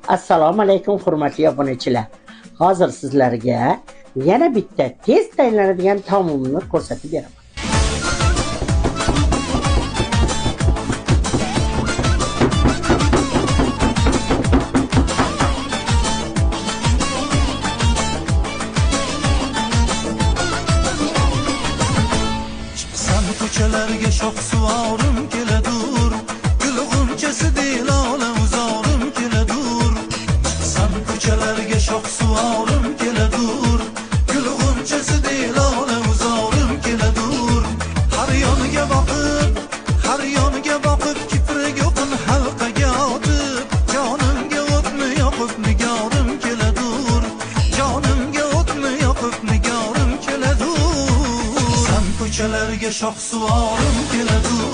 Assalomu alaykum hurmatli obunachilar. Hozir sizlarga yana bitta tez tayinlanadigan taomni ko'rsatib beraman. Chiqsam ko'chalarga shoh suvorim keladur, gul g'unchasi dilola uzorim keladur. Chiqsam ko'chalarga shoh suvorim keladur, gul g'unchasi dilola uzorim keladur. Har yoniga boqib kiprik o'qin halqaga otib, jonimga o'tni yoqib nigorim keladur, jonimga o'tni yoqib nigorim keladur. Ko'chalarga shoh suvorim keladur.